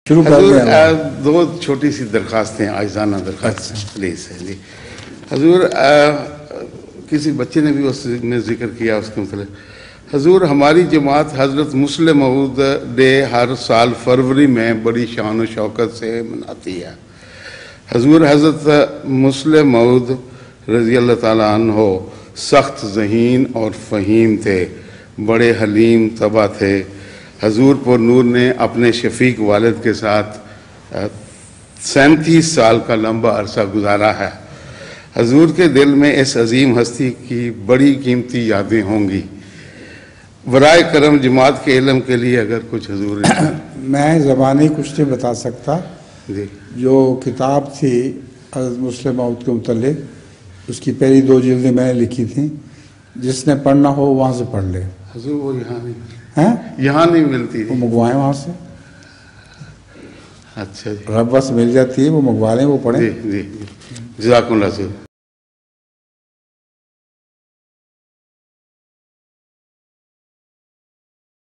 शुरू कर हजूर, दें। दो छोटी सी दरखास्तें, आइजाना दरखास्त प्लीज है जी। हजूर, किसी बच्चे ने भी उसमें जिक्र किया उसके मतलब। हजूर, हमारी जमात हज़रत मुस्लिम मऊद डे हर साल फरवरी में बड़ी शान व शौकत से मनाती है। हजूर, हज़रत मुस्लिम मऊद रज़ी अल्लाह ताला अन्हो सख्त ज़हीन और फ़हीम थे, बड़े हलीम तबा थे। हजूर पर नूर ने अपने शफीक वालिद के साथ 37 साल का लंबा अरसा गुजारा है। हजूर के दिल में इस अजीम हस्ती की बड़ी कीमती यादें होंगी। बराए करम जमात के इल्म के लिए अगर कुछ हजूर मैं ज़बानी कुछ नहीं बता सकता। जी, जो किताब थी हज़रत मुस्लिम मऊद के मुतल्लिक़, उसकी पहली 2 जिल्दें मैंने लिखी थी। जिसने पढ़ना हो वहाँ से पढ़ ले। हजूर वो यहाँ नहीं हैं? यहाँ नहीं मिलती वो थी। मंगवाएं वहाँ से, अच्छा जी, रब्बा से मिल जाती है, वो मंगवा लें, वो पढ़ें। जी जी, जज़ाकुमुल्लाह।